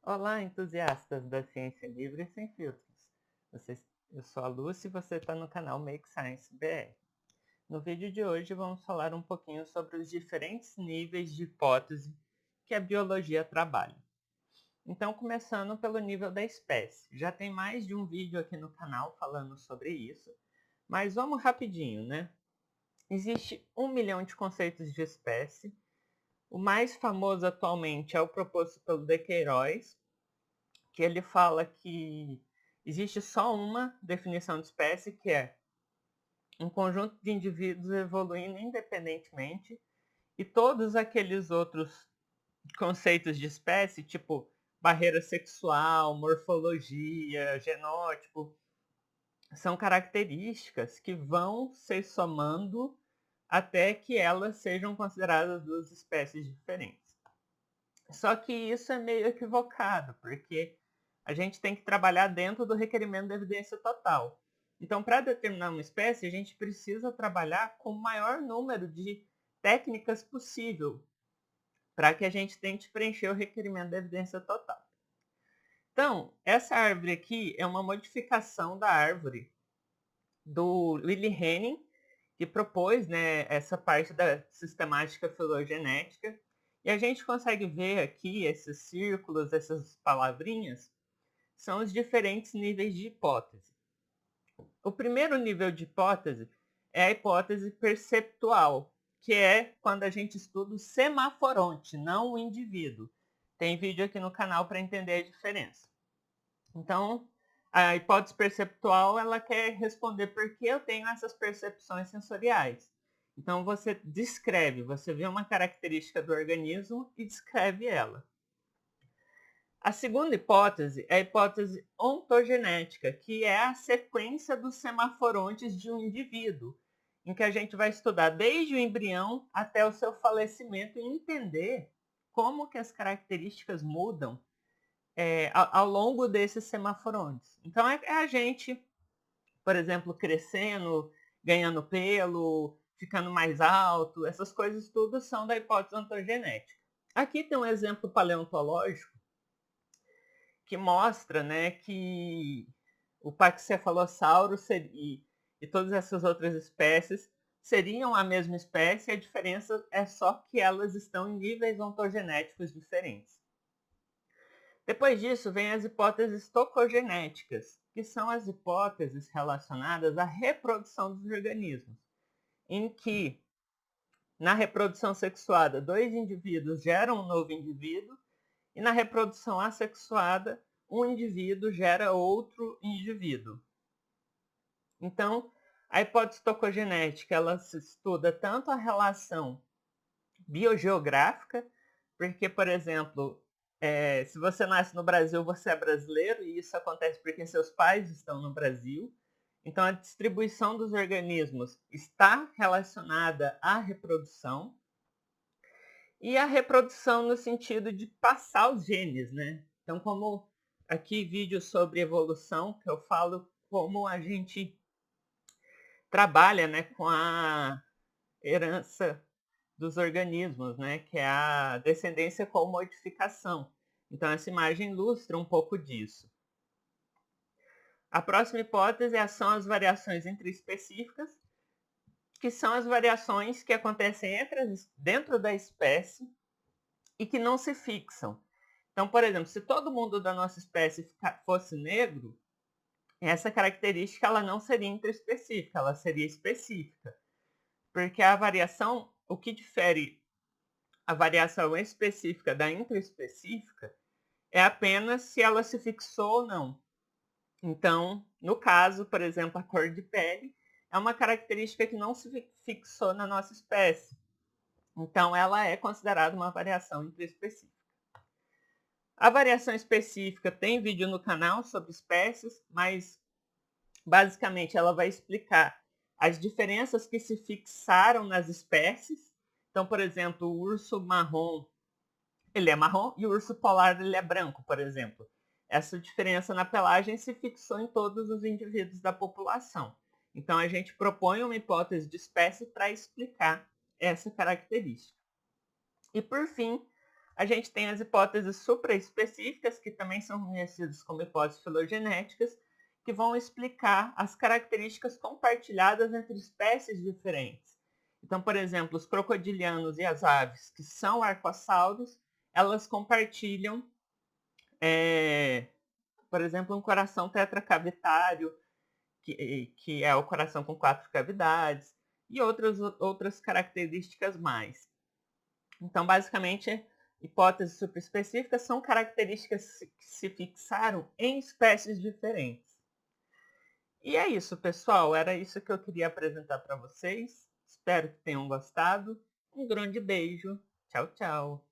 Olá, entusiastas da ciência livre e sem filtros. Eu sou a Lúcia e você está no canal Make Science BR. No vídeo de hoje vamos falar um pouquinho sobre os diferentes níveis de hipótese que a biologia trabalha. Então, começando pelo nível da espécie. Já tem mais de um vídeo aqui no canal falando sobre isso, mas vamos rapidinho, né? Existe 1 milhão de conceitos de espécie. O mais famoso atualmente é o proposto pelo De Queiroz, que ele fala que existe só uma definição de espécie, que é um conjunto de indivíduos evoluindo independentemente, e todos aqueles outros conceitos de espécie, tipo barreira sexual, morfologia, genótipo, são características que vão se somando até que elas sejam consideradas duas espécies diferentes. Só que isso é meio equivocado, porque a gente tem que trabalhar dentro do requerimento da evidência total. Então, para determinar uma espécie, a gente precisa trabalhar com o maior número de técnicas possível para que a gente tente preencher o requerimento da evidência total. Então, essa árvore aqui é uma modificação da árvore do Willy Henning, que propôs, né, essa parte da sistemática filogenética. E a gente consegue ver aqui esses círculos, essas palavrinhas, são os diferentes níveis de hipótese. O primeiro nível de hipótese é a hipótese perceptual, que é quando a gente estuda o semaforonte, não o indivíduo. Tem vídeo aqui no canal para entender a diferença. Então, a hipótese perceptual, ela quer responder por que eu tenho essas percepções sensoriais. Então, você descreve, você vê uma característica do organismo e descreve ela. A segunda hipótese é a hipótese ontogenética, que é a sequência dos semaforontes de um indivíduo, em que a gente vai estudar desde o embrião até o seu falecimento e entender como que as características mudam ao longo desses semaforontes. Então, é a gente, por exemplo, crescendo, ganhando pelo, ficando mais alto, essas coisas tudo são da hipótese ontogenética. Aqui tem um exemplo paleontológico que mostra, né, que o Paxcephalossauro e todas essas outras espécies seriam a mesma espécie, a diferença é só que elas estão em níveis ontogenéticos diferentes. Depois disso, vem as hipóteses tocogenéticas, que são as hipóteses relacionadas à reprodução dos organismos, em que, na reprodução sexuada, dois indivíduos geram um novo indivíduo, e na reprodução assexuada, um indivíduo gera outro indivíduo. Então, a hipótese tocogenética, ela se estuda tanto a relação biogeográfica, porque, por exemplo, se você nasce no Brasil, você é brasileiro, e isso acontece porque seus pais estão no Brasil. Então, a distribuição dos organismos está relacionada à reprodução. E a reprodução no sentido de passar os genes, né? Então, como aqui vídeo sobre evolução, que eu falo como a gente trabalha, né, com a herança dos organismos, né, que é a descendência com modificação. Então, essa imagem ilustra um pouco disso. A próxima hipótese são as variações intraespecíficas, que são as variações que acontecem dentro da espécie e que não se fixam. Então, por exemplo, se todo mundo da nossa espécie fosse negro, essa característica ela não seria intraespecífica, ela seria específica. Porque a variação, o que difere a variação específica da intraespecífica é apenas se ela se fixou ou não. Então, no caso, por exemplo, a cor de pele é uma característica que não se fixou na nossa espécie. Então, ela é considerada uma variação intraespecífica. A variação específica tem vídeo no canal sobre espécies, mas basicamente ela vai explicar as diferenças que se fixaram nas espécies. Então, por exemplo, o urso marrom, ele é marrom e o urso polar ele é branco, por exemplo. Essa diferença na pelagem se fixou em todos os indivíduos da população. Então, a gente propõe uma hipótese de espécie para explicar essa característica. E, por fim, A gente tem as hipóteses supraespecíficas, que também são conhecidas como hipóteses filogenéticas, que vão explicar as características compartilhadas entre espécies diferentes. Então, por exemplo, os crocodilianos e as aves, que são arcossauros, elas compartilham, por exemplo, um coração tetracavitário, que é o coração com 4 cavidades, e outras características mais. Então, basicamente, hipóteses superespecíficas são características que se fixaram em espécies diferentes. E é isso, pessoal. Era isso que eu queria apresentar para vocês. Espero que tenham gostado. Um grande beijo. Tchau, tchau.